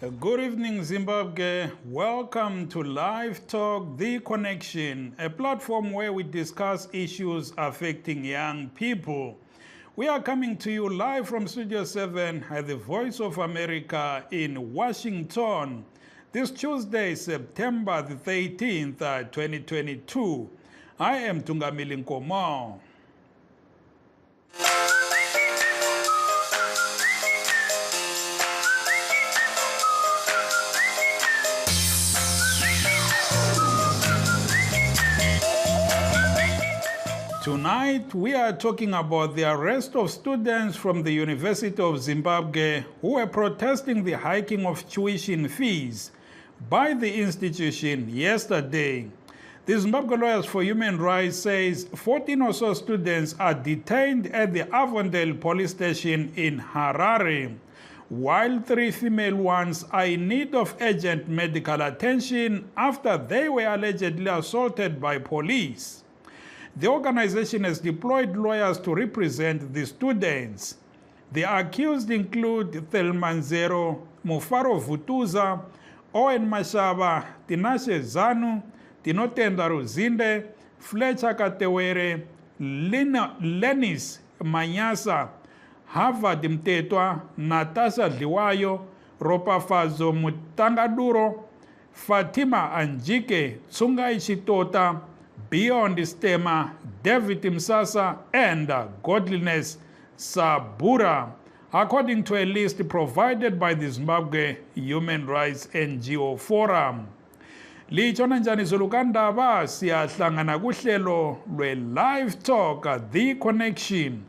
Good evening, Zimbabwe. Welcome to Livetalk, The Connection, a platform where we discuss issues affecting young people. We are coming to you live from Studio 7 at the Voice of America in Washington. This Tuesday, September the 13th, 2022. I am Tungamili Nkomo. Tonight, we are talking about the arrest of students from the University of Zimbabwe who were protesting the hiking of tuition fees by the institution yesterday. The Zimbabwe Lawyers for Human Rights says 14 or so students are detained at the Avondale police station in Harare, while 3 female ones are in need of urgent medical attention after they were allegedly assaulted by police. The organization has deployed lawyers to represent the students. The accused include Thelmanzero Mufaro Vutuza, Owen Mashaba, Tinashe Zanu, Tinotenda Ruzinde, Fletcher Katewere, Lenis Manyasa, Harvard Mtetwa, Natasha Liwayo, Ropafazo Mutangaduro, Fatima Anjike, Tsungai Chitota, Beyond Stema, David Msasa, and Godliness Sabura, according to a list provided by the Zimbabwe Human Rights NGO Forum. Lichona njani zulukandaba siyahlangana kuhlelo lwe-Livetalk, The Connection.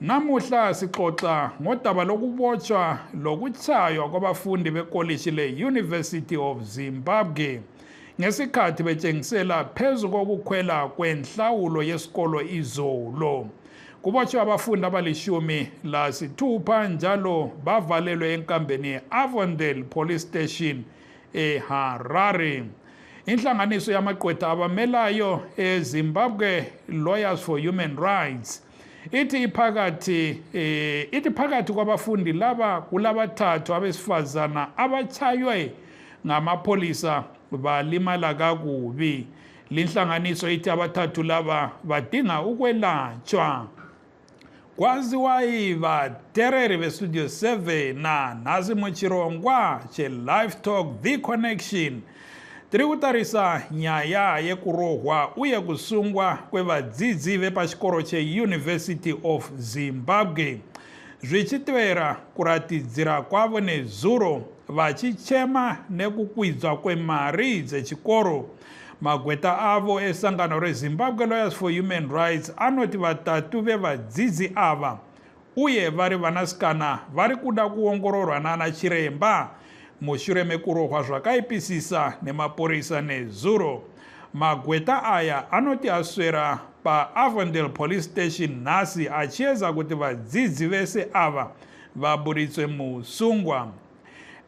Namuhla sixoxa ngodaba lokubotshwa lokutshaywa kwabafundi bekolishi le-University of Zimbabwe ngesikhathi betshengisela phezu kokukhwela kwenhlawulo yesikolo izolo. Kubotshwa abafundi abali-16 njalo bavalelwe enkambeni ye-Avondale Police Station eHarare. Inhlanganiso yamagqwetha abamelayo eZimbabwe Lawyers for Human Rights ithi phakathi kwabafundi laba kulabathathu abesifazana abachaywe ngamapolisa balimala kakubi. Linhlanganiso ithi abathathu laba badinga ukwelatshwa. Kwaziwayi batereri bestudio 7 na nazi muchirongwa che-Livetalk The Connection. Tiri kutarisa nyaya yekurohwa uye kusungwa kwevadzidzi vepachikoro che-University of Zimbabwe. Zvichitevera kuratidzira kwavo nezuro vachichema nekukwidzwa kwemari dzechikoro. Magweta avo esangano reZimbabwe Lawyers for Human Rights anoti vatatu vevadzidzi ava uye vari vanasikana vari kuda kuongororwa nana chiremba mushure mekurohwa zvakaipisisa nemaporisa nezuro. Magweta aya anoti aswera paAvondale Police Station nhasi achiedza kuti vadzidzi vese ava vaburitswe musungwa.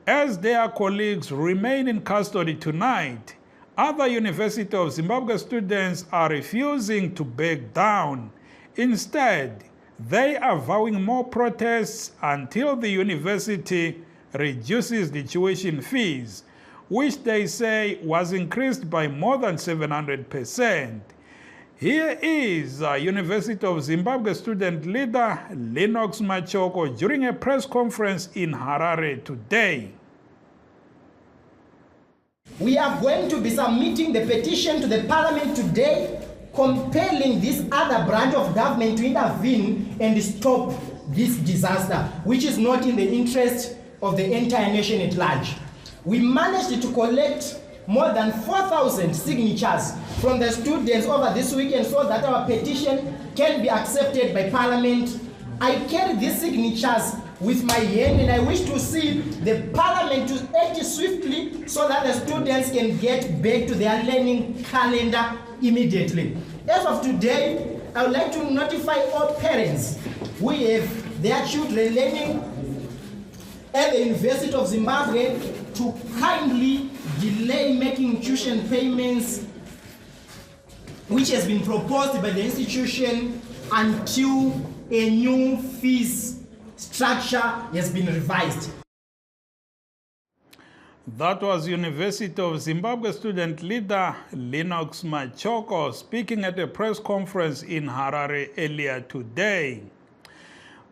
As their colleagues remain in custody tonight, other University of Zimbabwe students are refusing to back down. Instead, they are vowing more protests until the university reduces the tuition fees, which they say was increased by more than 700%. Here is University of Zimbabwe student leader Lennox Machoko during a press conference in Harare today. We are going to be submitting the petition to the parliament today, compelling this other branch of government to intervene and stop this disaster, which is not in the interest of the entire nation at large. We managed to collect more than 4,000 signatures from the students over this weekend so that our petition can be accepted by Parliament. I carry these signatures with my hand and I wish to see the Parliament to act swiftly so that the students can get back to their learning calendar immediately. As of today, I would like to notify all parents who have their children learning at the University of Zimbabwe to kindly delay making tuition payments, which has been proposed by the institution, until a new fees structure has been revised. That was University of Zimbabwe student leader Lennox Machoko speaking at a press conference in Harare earlier today.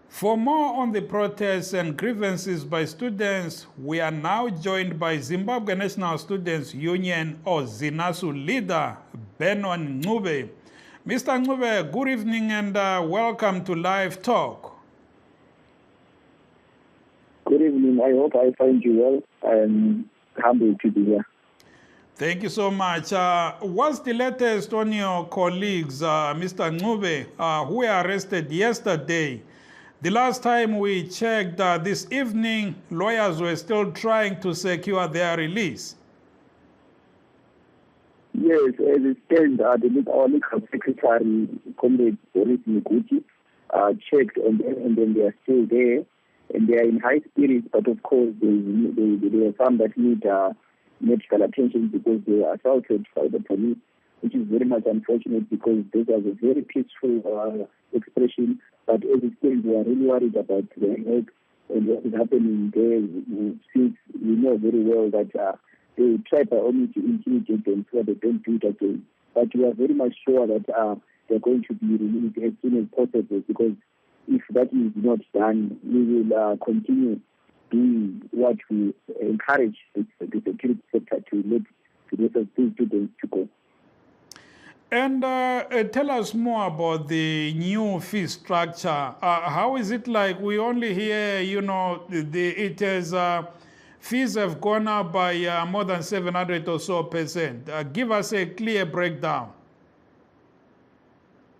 For more on the protests and grievances by students, we are now joined by Zimbabwe National Students Union or ZINASU leader Benon Ncube. Mr. Ncube, good evening and welcome to Live Talk. Good evening. I hope I find you well. I'm humbled to be here. Thank you so much. What's the latest on your colleagues, Mr. Ncube, who were arrested yesterday? The last time we checked this evening, lawyers were still trying to secure their release. Yes, as it stands, our legal secretary, Comrade Boris Miguti, checked on them, and then they are still there, and they are in high spirits. But of course, there are some that need medical attention because they were assaulted by the police, which is very much unfortunate because this was a very peaceful expression. But as it stands, we are really worried about their health and what is happening there, since we know very well that they try by all means to intimidate them so that they don't do it again. But we are very much sure that they're going to be released as soon as possible, because if that is not done, we will continue doing what we encourage the security sector to let the rest of these students to go. And tell us more about the new fee structure. How is it like? We only hear, it is fees have gone up by more than 700 or so percent. Give us a clear breakdown.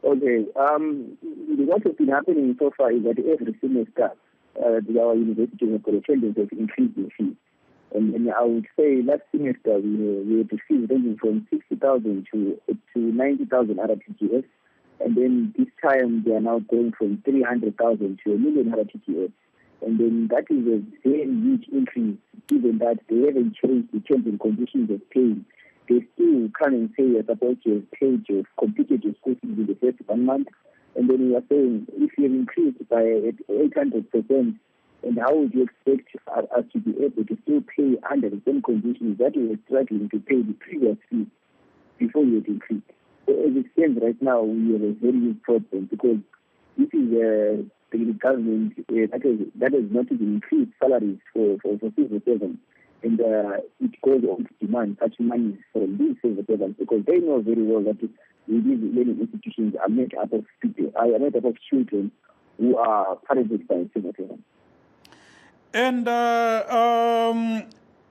Okay. What has been happening so far is that every semester, our university has got a tendency of increasing fees. And I would say last semester we had fees ranging from 60,000 to 90,000 RTGS, and then this time they are now going from 300,000 to 1 million RTGS, and then that is a very huge increase, given that they haven't changed the terms and conditions of paying. They still come and say you're supposed to have paid your completed your school fees in the first 1 month, and then we are saying if you have increased by 800%. And how would you expect us to be able to still pay under the same conditions that we were struggling to pay the previous fee before you had increased? So as it stands right now, we have a very huge problem, because this is the government that has not even increased salaries for civil servants, and it goes on to demand such money from these civil servants, because they know very well that these learning institutions are made up of people, are made up of children who are parented by civil servants. And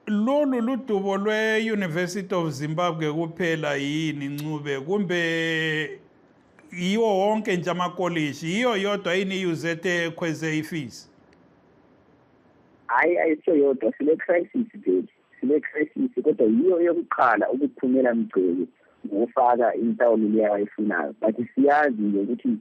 lolu ludubo lwe-University of Zimbabwe kuphela yini Ncube, kumbe yiwo wonke nje amakolishi, yiyo yodwa yini i-UZ ekhweze ifees? Hayi ayisho yodwa, sile-crisis vele, sile-crisis, kodwa yiyo yokuqala ukuphumela mgceke ngokufaka inhlawulo leyo ayifunayo. But siyazi nje ukuthi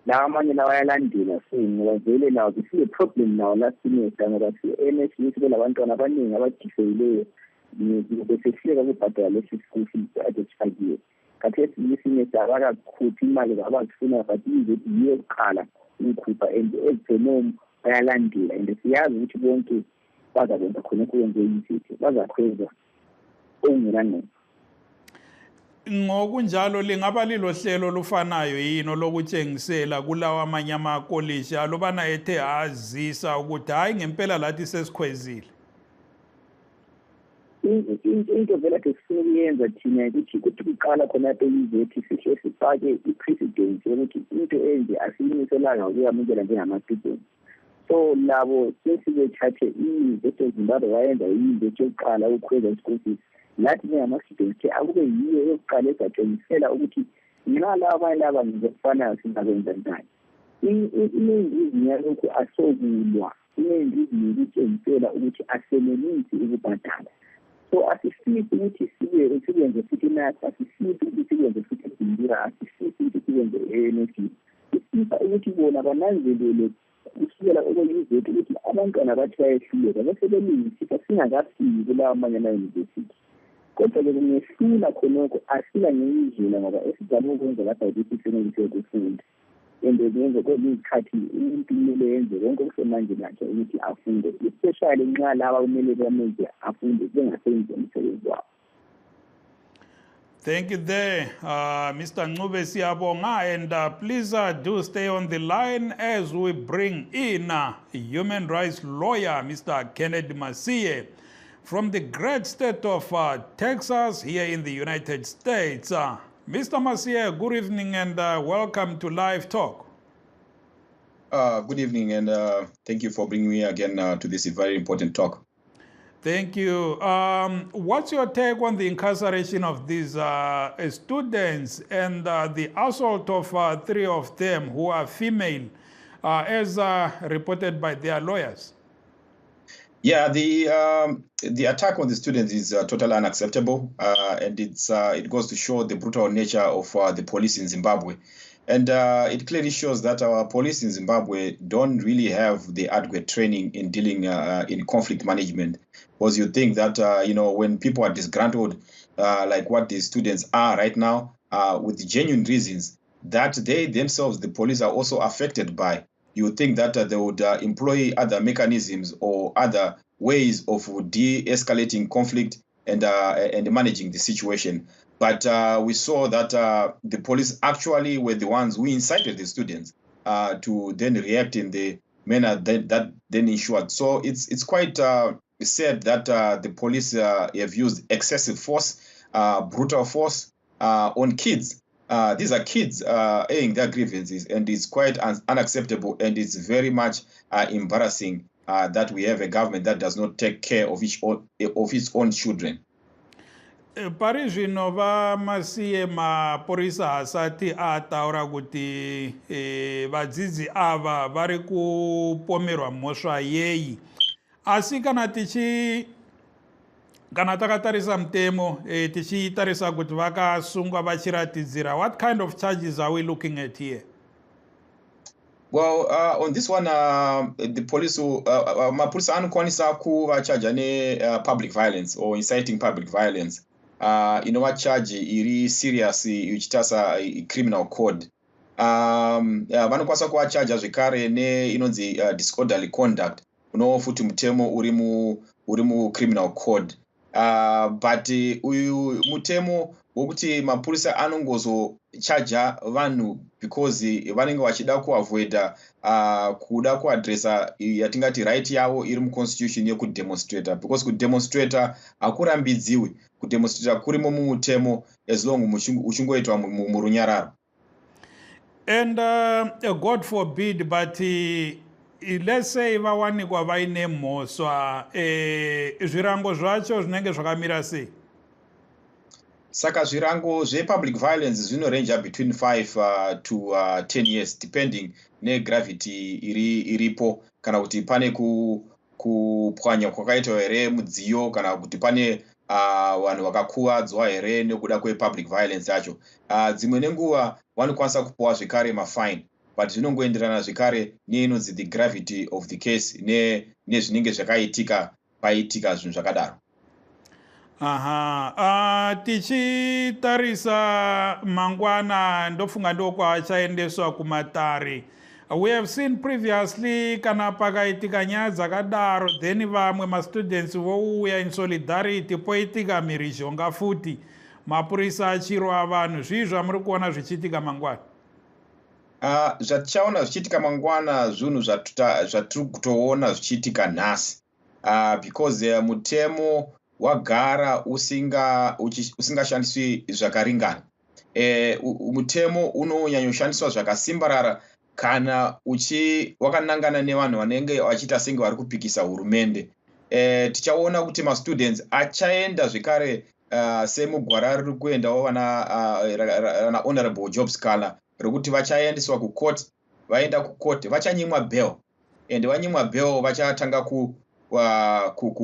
lawa amanye lawa ayalandela, so ngoba vele nawo sine-problem nawo last semester, ngoba si-NS sibe labantwana abaningi abadifayileyo besehluleka ukubhadala lesi school fees ade sifakiwe. Khathesi le semester abakakhuphi imali abazifuna, but yiyo yokuqala ukukhupha, and ezenomo bayalandela, and siyazi ukuthi bonke bazakwenza khona kuyenze izinto, bazakhweza okungenangqondo. Ngokunjalo lingaba lilohlelo lufanayo yini lokutshengisela kulawa amanye amakolishi alubana ethe azisa ukuthi hayi ngempela lathi sesikhwezile? Into vele kade sifuna ukuyenza thina ukuthi kuqala khona eyizethi sihle sifake i-precedence yokuthi into enje asiyimiselanga ukuyamukela njengama-students. So labo sesibethathe i-University of Zimbabwe wayenza i-university yokuqala ukukhweza i-school fees. Lathi njengama-students akube yiyo yokuqala ezatshengisela ukuthi nxa laba abanye laba ngizokufanayo singakwenza njani. Iningi yalokhu asokulwa, iningi yokutshengisela ukuthi asenelisi ukubhadala. So asifisi ukuthi sikwenze futhi nathi, asifisi ukuthi sikwenze futhi eBindira, asifisi ukuthi sikwenze e-NSC. Sifisa ukuthi bona bananzelele kusukela okuyizethu ukuthi abantwana bathi bayehluleka bese belungisisa singakafiki kulawa amanye ama-university. Kodwa-ke kungehlula khonokho asila ngenye indlela, ngoba esizama ukwenza lapha ukuthi senelise ukufunda. and ngenza kwezikhathi umuntu kumele yenze konke okusemandleni akhe ukuthi afunde, especially nxa laba kumele bamenze afunde bengasenzi umsebenzi wabo. Thank you there, Mr. Ncube Siyabonga, and please do stay on the line as we bring in a human rights lawyer, Mr. Kennedy Masiye, from the great state of Texas here in the United States. Mr. Masiye, good evening and welcome to Live Talk. Good evening and thank you for bringing me again to this very important talk. Thank you. What's your take on the incarceration of these students and the assault of 3 of them who are female, as reported by their lawyers? Yeah, the attack on the students is totally unacceptable, and it goes to show the brutal nature of the police in Zimbabwe. And it clearly shows that our police in Zimbabwe don't really have the adequate training in dealing in conflict management. Because you think that, when people are disgruntled, like what these students are right now, with genuine reasons, that they themselves, the police, are also affected by, you think that they would employ other mechanisms or other ways of de-escalating conflict and managing the situation. But we saw that the police actually were the ones who incited the students to then react in the manner that then ensured. So it's quite said that the police have used excessive force, brutal force on kids. These are kids airing their grievances, and it's quite unacceptable, and it's very much embarrassing that we have a government that does not take care of its own children. Pari zvino vaMasiye mapurisa hasati ataura kuti vadzidzi ava vari kupomerwa mhosva yei, asi kana takatarisa mutemo tichitarisa kuti vakasungwa vachiratidzira, what kind of charges are we looking at here? Well, on this one, the police, mapurisa anokwanisa kuvachaja ne-public violence or inciting public violence. Charge iri serious ichitasa criminal code. Vanokwanisa kuvachaja zvekare inonzi disorderly conduct, unofuti mutemo uri mu criminal code. But uyu mutemo wokuti mapurisa anongozochaja vanhu because vanenge vachida kuavoida kuda kuadresa yatingati right yavo iri muconstitution yekudemonstrata, because kudemonstrata hakurambidziwi, kudemonstrata kurimo mumutemo as long uchingoitwa murunyararo. And God forbid, but let's say vawanikwa vaine mhosva, zvirango zvacho zvinenge zvakamira sei? Saka zvirango zvepublic violence zvinorange between 5 to 10 years depending negravity iripo, kana kuti pane kupwanya kwakaitwa here mudziyo, kana kuti pane vanhu vakakuwadzwa here nekuda kwepublic violence yacho. Dzimwe nenguva vanokwanisa kupiwa zvekare mafine, but zvinongoenderana zvekare neinonzi the gravity of the case nezvinenge zvakaitika paitika zvinhu zvakadaro. Tichitarisa mangwana ndofunga ndokwachaendeswa kumatare. We have seen previously kana pakaitika nyaya dzakadaro, then vamwe mastudents vouya in solidarity, poitika mhirizhonga futi, mapurisa achirwa vanhu. Zvii zvamuri kuona zvichiitika mangwana? Zvatichaona zvichiitika mangwana zvinhu zvatiri kutoona zvichiitika nhasi, because mutemo wagara usingashandiswi zvakaringana. Mutemo unonyanyoshandiswa zvakasimbarara kana wakanangana nevanhu vanenge vachiita senge vari kupikisa hurumende. Tichaona kuti mastudents achaenda zvekare semugwara riri kuendawo vana honorable job scholar rekuti vachaendeswa kucourt. Vaenda kucourt vachanyimwa bail, and vanyimwa bail vachatanga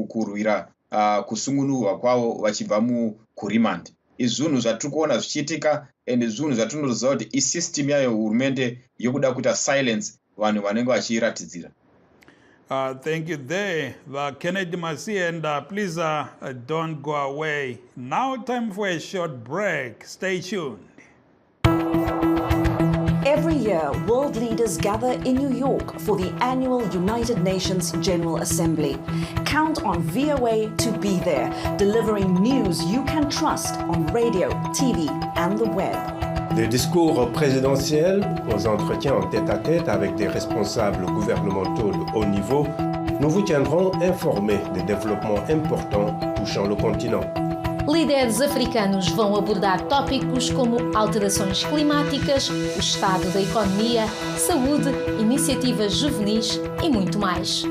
kurwira kusungunurwa kwavo vachibva kuremand. Izvi zvinhu zvatiri kuona zvichiitika, and zvinhu zvatinoziva kuti isystem yayo hurumende yokuda kuita silence vanhu vanenge vachiratidzira. Thank you there, Kennedy Masiye, and please don't go away. Now time for a short break. Stay tuned. Every year, World leaders gather in New York for the annual United Nations General Assembly. Count on VOA to be there, delivering news you can trust on radio, TV, and the web. Des discours présidentiels aux entretiens en tête-à-tête avec des responsables gouvernementaux de haut niveau, nous vous tiendrons informés des développements importants touchant le continent. Líderes africanos vão abordar tópicos como alterações climáticas, o estado da economia, saúde, iniciativas juvenis e muito mais.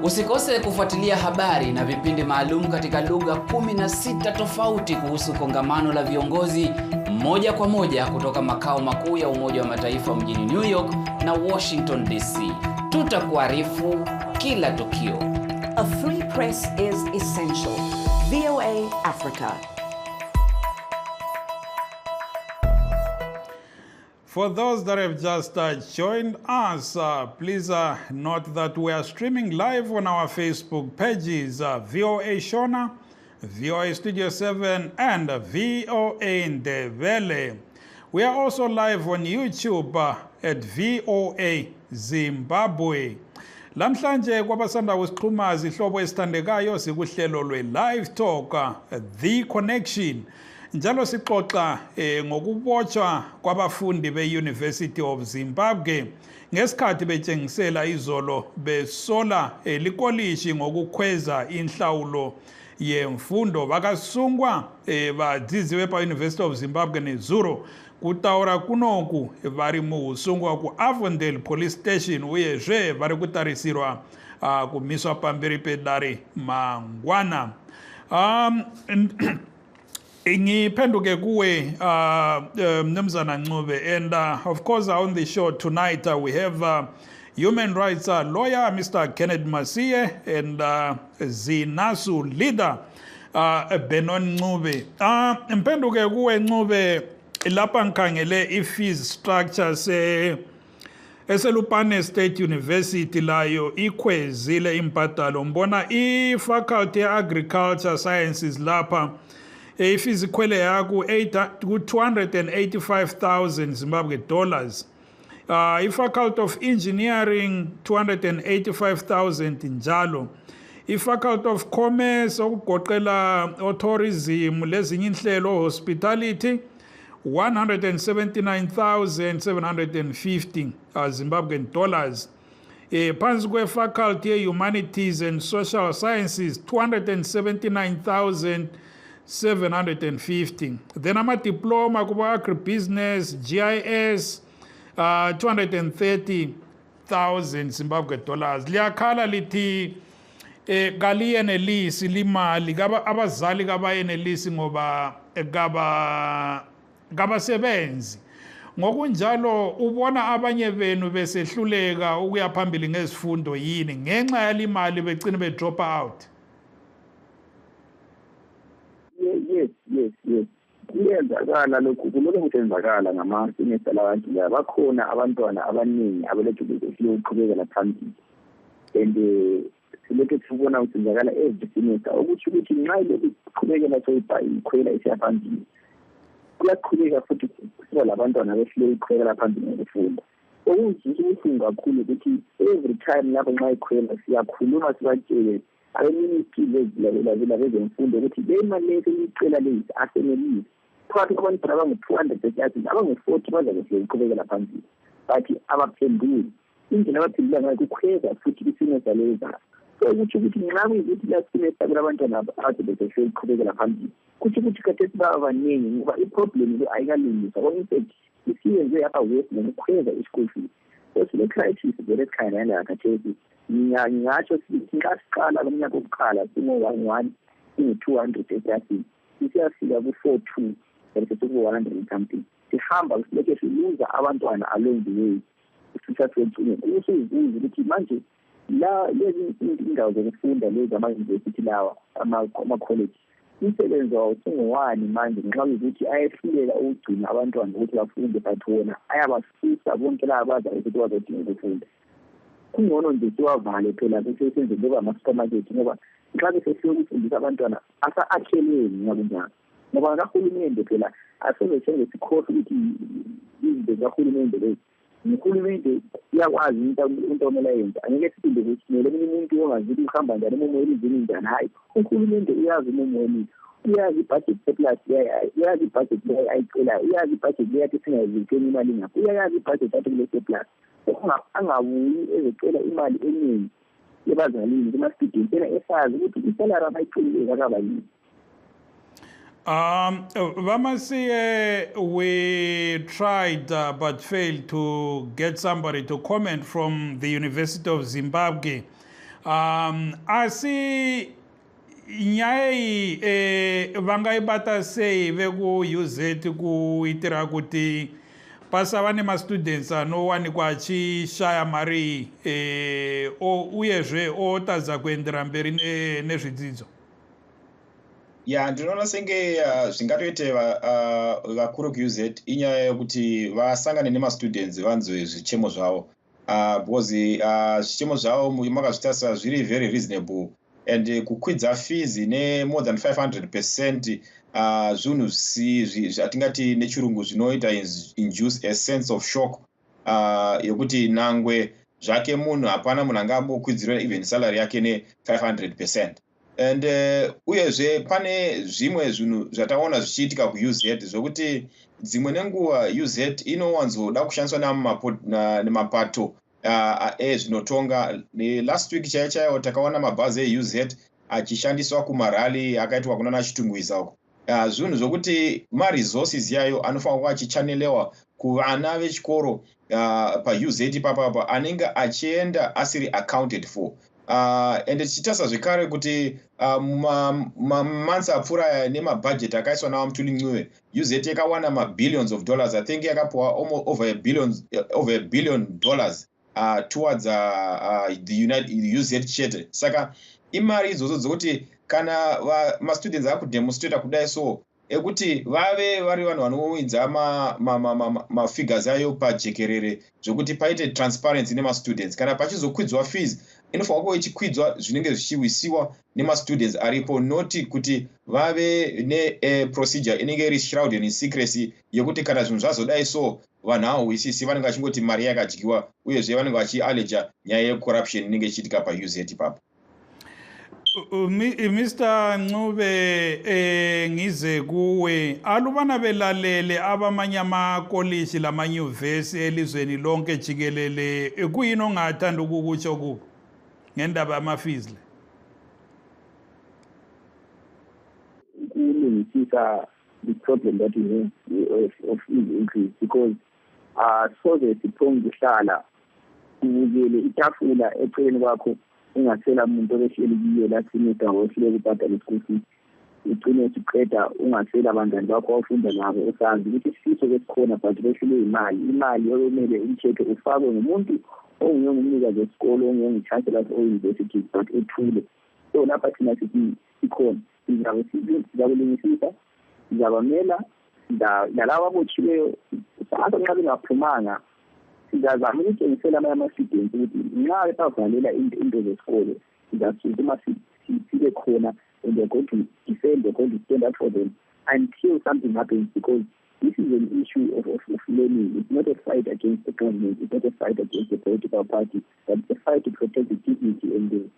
Usikose kufuatilia habari na vipindi maalum katika lugha 16 tofauti kuhusu kongamano la viongozi moja kwa moja kutoka makao makuu ya Umoja wa Mataifa mjini New York na Washington DC. Tutakuarifu kila tukio. A free press is essential. VOA Africa. For those that have just joined us, please note that we are streaming live on our Facebook pages, VOA Shona, VOA Studio 7, and VOA Ndebele. We are also live on YouTube at VOA Zimbabwe. Lamhlanje kwabasanda usixhuma izihlobo esithandekayo sikuhlelo lwe-Livetalk, The Connection. Njalo sixoxa ngokubotshwa kwabafundi be-University of Zimbabwe ngesikhathi betshengisela izolo besola likolishi ngokukhweza inhlawulo yemfundo. Bakasungwa badzidziwe pa-University of Zimbabwe neZulu. Kutaura kunoku vari muusungwa ku-Avondale Police Station uyezve vari kutarisirwa kumiswa pamberi pedare mangwana. Ngiphenduke kuwe Mnumzana Ncube, and of course on the show tonight we have human rights lawyer Mr. Kenneth Masiye and Zinasu leader Benon Ncube. Mphenduke kuwe Ncube, lapha ngikhangele i-fees structures eselupane State University layo ikhwezile imbadalo. Mbona i-faculty agriculture sciences lapha i-fees ikhwele yaku 285,000 Zimbabwe dollars. I-faculty of engineering 285,000 njalo. I-faculty of commerce okugoqela tourism lezinye inhlelo hospitality 179,750 Zimbabwean dollars. Phansi kwe-faculty ye-humanities and social sciences 279,750. Then ama-diploma kuba agribusiness, GIS 230,000 Zimbabwe dollars. Liyakhala lithi kaliyenelisi limali abazali kabayenelisi ngoba kabasebenzi. Ngokunjalo ubona abanye benu besehluleka ukuya phambili ngezifundo yini ngenxa yalimali begcina be-drop out? Yes. Kuyenzakala lokhu, kulokhu kuyenzakala ngama-semester labantu la. Bakhona abantwana abaningi abelethu besehluleka phambili. And silokhu sibona kuyenzakala every semester. Ukuthi nxa ilokhu iqhubekela ikhwela isiya phambili, kuyaqhubeka futhi kuba labantwana behluleka ikhwela phambili ngokufunda. Okubuhlungu kakhulu ukuthi every time lapho nxa ikhwela siyakhuluma sibatshele abeministry bezemfundo ukuthi le mali leyo icela lezi asenelisi. Phakathi kwabantwana abangu-230 abangu-40 bazabe sebeqhubekela phambili, but abaphenduli indlela abaphendula ngayo kukhweza futhi isemester leza. So ukuthi nxa kuyikuthi la semester kulabantwana ade beseqhubekela phambili, kuthi khathesi baba baningi ngoba iproblem le ayikalungiswa. Kwakuyisethi isiyenze yapha west ngokukhweza i-school fees. So sile crisis vele esikhangela khathesi. Ngingatsho sithi nxa siqala lomnyaka wokuqala singo-11 singu-200 eklasini, sisiyafika ku-42 and seku-100 something. Sihamba silokhe siluza abantwana along the way kusisa siyecingeni. Ukusuzibuza ukuthi manje la lezi indawo zokufunda lezi ama-university lawa ama-college umsebenzi wawo singowani manje nxa ukuthi ayehlulela ukugcina abantwana ukuthi bafunde, but wona ayabasusa bonke laba abazayo ukuthi bazodinga ukufunda. Kungcono nje siwavale phela bese senze njengoba ama-supermarket, ngoba nxa besesiye ukufundisa abantwana asa-akhelweni ngakunjalo. Ngoba kahulumende phela asezethenge sikhohle ukuthi izinto zikahulumende lezi uhulumende uyakwazi into omele yenza angeke siphinde kusimele umuntu ongazithi uhamba njani umumo elizweni njani hayi uhulumende uyazi umumo wethu uyazi ibudget surplus uyazi ibudget ayicela uyazi ibudget yathi singayizikeni imali ngapha uyazi ibudget yathi kule surplus angabuyi ezecela imali eningi yebazalini kuma-student yena esazi ukuthi isalary abayicelileyo akabayini. Vamasiye, we tried but failed to get somebody to comment from the University of Zimbabwe. Asi nyaya iyi vangaibata sei veku-UZ kuitira kuti pasava nema-students anowanikwa achishaya mari uyezve otadza kuendera mberi nezvidzidzo? Ya ndinoona senge zvingatoite vakuru kuUZ inyaya yekuti vasangane nema-students vanzwe zvichemo zvavo because zvichemo zvavo makazvitarisa zviri very reasonable and kukwidza fees ne more than 500% zvinhu zvatingati nechirungu zvinoita induce a sense of shock yekuti nangwe zvake munhu hapana munhu angambokwidzirwa even salary yake ne 500%. And uyezve pane zvimwe zvinhu zvataona zvichiitika kuUZ zvokuti dzimwe nenguva UZ inowanzoda kushandiswa nemapato ezvinotonga. Last week chaiyo takaona mabhazi eUZ achishandiswa kumarali akaitwa kunana Chitungwiza uko. Zvinhu zvokuti ma-resources yayo anofanira kuva achichanelewa kuvana vechikoro paUZ ipapapa anenge achienda asiri accounted for. And tichitarisa zvekare kuti mamonths apfuura nemabudget akaiswa naMutuli Ncube UZ yakawana ma-billions of dollars. I think yakapuwa over a billion dollars towards the UZ chete. Saka imari idzodzo dzokuti kana ma-students akudemonstrata kudai so ekuti vave vari vanhu vanowinza mafigures ayo pajekerere zvokuti paite transparency nema-students. Kana pachizokwidzwa fees inofanira kuva ichikwidzwa zvinenge zvichiwisiwa nema-students aripo, noti kuti vave ne-procedure inenge iri shrouded in secrecy yekuti kana zvinhu zvazodai so vanhu havawisisi vanenge vachingoti mari yakadyiwa uyezve vanenge vachialeja nyaya yecorruption inenge ichiitika paUZ ipapo. Mr. Ncube, ngize kuwe alubana belalele abamanye amakolishi lamanyuvesi elizweni lonke jikelele kuyini ongathanda ukukutsho kubo ngendaba yama-fees le? Ukulungisisa the problem that we have of fees increase because soze siphonge kuhlala ubukele itafula eceleni kwakho ungasela umuntu obehleli kiyo lasimida ngohlele ukubhadala ischool fees ugcine siqeda ungasela abangani bakho awufunda nabo usazi ukuthi isifiso kwesikhona but behlele imali okumele i-check ufakwe ngumuntu ongumnikazi wesikolo onguchancellor of university but ethule. So lapha thina sithi ikhona sizakulungisisa sizabamela nalabo abotshiweyo sathi nxa bengaphumanga sizazama ukutshengisela amanye ama-students ukuthi nxa besavalela into zesikolo sizasukuma sibe khona and they're going to defend, they're going to stand up for them until something happens, because this is an issue of learning. It's not a fight against the government, it's not a fight against the political party, but it's a fight to protect the dignity and the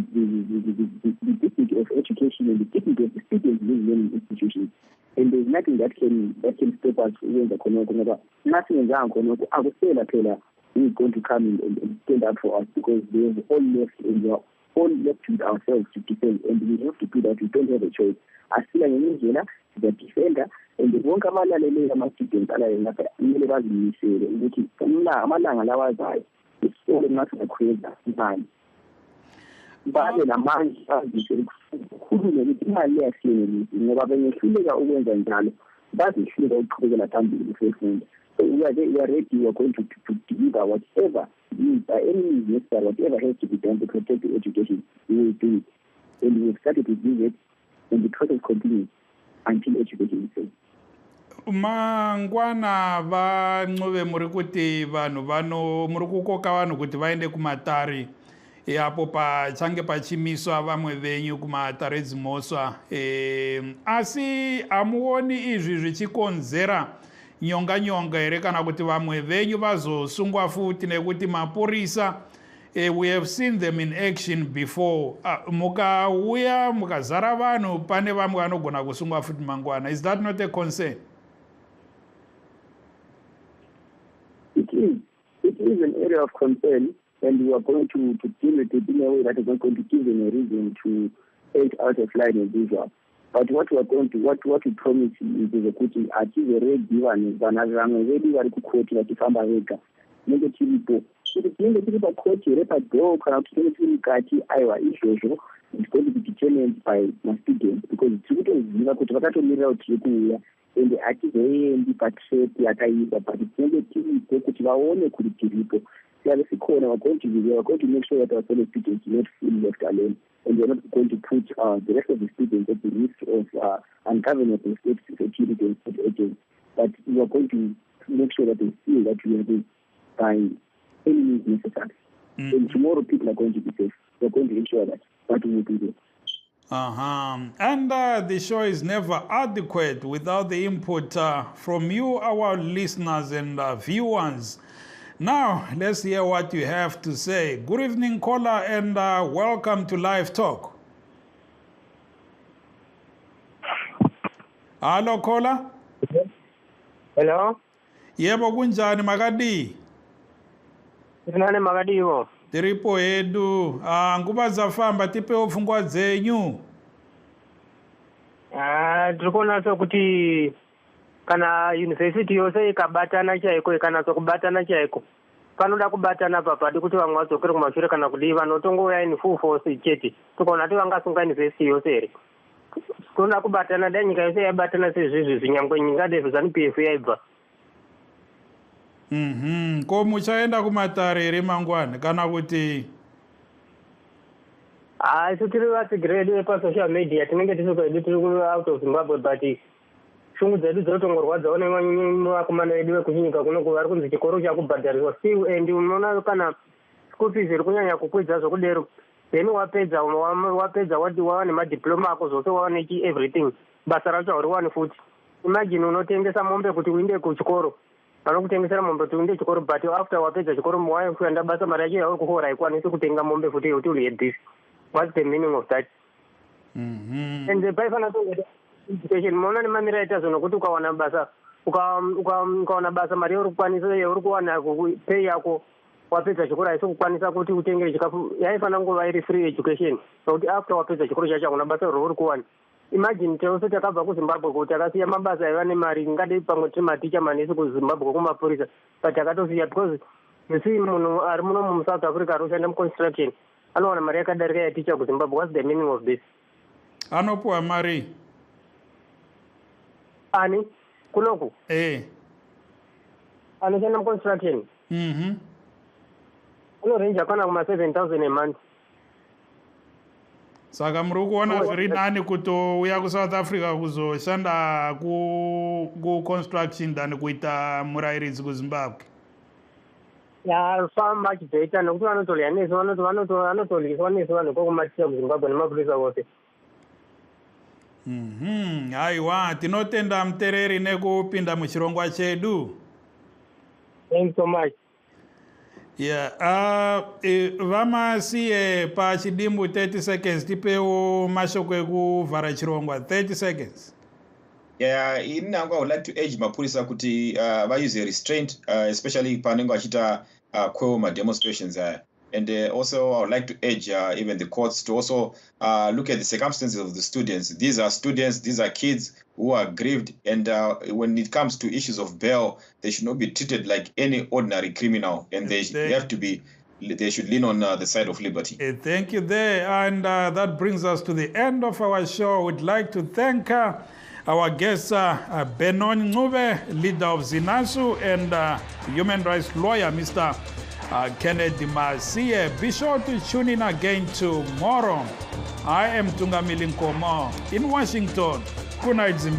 dignity of education and the dignity of the students in these learning institutions. And there's nothing that can stop us when the Konoko. Nothing is who is going to come and stand up for us, because they have all left and we are all left with ourselves to defend, and we have to do that. We don't have a choice. As the defender and the won't come out my students bazimisele ukuthi amalanga lawa azayo isikole ngathi create imali babe namanje azisele ukukhuluma ukuthi imali leyahlelelisi ngoba bengehluleka ukwenza njalo bazihluleka ukuqhubekela phambili ukufunda. So we are ready, we are going to deliver whatever needs, any needs necessary, whatever has to be done to protect the education, we will do it. And we have started to do it, and the process continues until education is safe. Mangwana va Ncube muri kuti vanhu muri kukoka vanhu kuti vaende kumatari apo pachange pachimiswa vamwe venyu kumatari edzimhosva asi hamuoni izvi zvichikonzera nyonga nyonga ere kana kuti vamwe venyu vazosungwa futi nekuti mapurisa we have seen them in action before. Mukauya mukazara vanhu pane vamwe vanogona kusungwa futi mangwana. Is that not a concern? It is an area of concern, and we are going to deal with it in a way that is not going to give them a reason to act out of line as usual. But what we are going to, what we promise is kuti atizoreji vanhu vedu vari kukoti vachifamba vega tinenge tiripo kuti tinenge tiri pakoti here padhoo kana kuti tinenge tiri mukati aiwa izvozvo it's going to be determined by mastudents because tiri kutoziva kuti vakatomirira kuti tiri kuuya ende hatizoendi patrap yakaipa but tinenge tiripo kuti vaone kuti tiripo sikhona we're going to make sure that our fellow students do not feel left alone, and we're not going to put the rest of the students at the risk of ungovernable state security and state agents. But we are going to make sure that they feel that we are there by any means necessary. And tomorrow people are going to be safe. We're going to ensure that. But we will do this. And the show is never adequate without the input from you, our listeners and viewers. Now, let's hear what you have to say. Good evening, caller, and welcome to Livetalk. Hello, caller. Hello. Yebo kunjani makadi? Sinane makadi yo. Tiripo hedu. Nguva zafamba tipe ofungwa dzenyu. Turikona so kuti kana university yose ikabatana chaiko ikanatso kubatana chaiko panoda kubatana papadi kuti vamwe vadzokere kumashure kana kudii vanotongouya in full force chete tikaona kuti vangasunga university yose here tinoda kubatana dai nyika yose yabatana sezvizvi zvinyangwe nyika dezvaZANU-PF yaibva. Ko muchaenda kumatare here mangwana kana kuti isu tiri vatsigiredu pasocial media tinenge tisokwedu tiri out of Zimbabwe but shungu dzedu dzinotongorwadzawo nevakomana vedu vekuchinyika kunoku vari kunzi chikoro chakubhadhariswa still and unoona kana school fees iri kunyanya kukwidza zvokudero then wapedza wawa nemadiploma ako zvose wawa nechi everything basa racho hauriwani futi. Imagine unotengesa mombe kuti uinde kuchikoro vanokutengesera mombe kuti uinde chikoro but after wapedza chikoro wakuenda basa mari yacho yauri kuhora haikwanisi kutenga mombe futi yekuti uri this. What's the meaning of that? And the paifana education mona nemamira aita zvono kuti ukawana basa ukawana basa mari yauri kuwana pay yako wapedza chikoro haisi kukwanisa kuti utengere chikafu yaifana nguva iri free education nokuti after wapedza chikoro chacho hakuna basa rauri kuwana. Imagine tose takabva kuZimbabwe kuti takasiya mabasa aiva nemari ngadei pamwe tiri maticha manesi kuZimbabwe kumapurisa but takatosiya because misi munhu ari muno muSouth Africa ari kushanda muconstruction anowana mari yakadarika yaticha kuZimbabwe. What's the meaning of this? Anopuwa mari ani kunoku anoshanda muconstruction anorenja kana kuma 7,000 a month. Saka muri kuona zviri nani kutouya kuSouth Africa kuzoshanda kuconstruction than kuita murairidzi kuZimbabwe. Famba chizoita nokuti vanotolya nesu vanotoliswa nesu vanhu kokumaticha kuZimbabwe nemapurisa vose. Aiwa, tinotenda mutereri nekupinda muchirongwa chedu. Thank you so much. Yeah, vamasiye pachidimbu 30 seconds tipewo mashoko ekuvhara chirongwa 30 seconds. Yeah, in Nangwa, I would like to urge mapurisa kuti use restraint, especially panengo achita kwema demonstrations. And also, I would like to urge even the courts to also look at the circumstances of the students. These are students, these are kids who are grieved. And when it comes to issues of bail, they should not be treated like any ordinary criminal. And they should lean on the side of liberty. Thank you there. And that brings us to the end of our show. We'd like to thank our guest, Benon Ngube, leader of ZINASU, and human rights lawyer, Mr. Kennedy Masiye. Be sure to tune in again tomorrow. I am Tungamili Nkomo in Washington. Good night, Zimbabwe.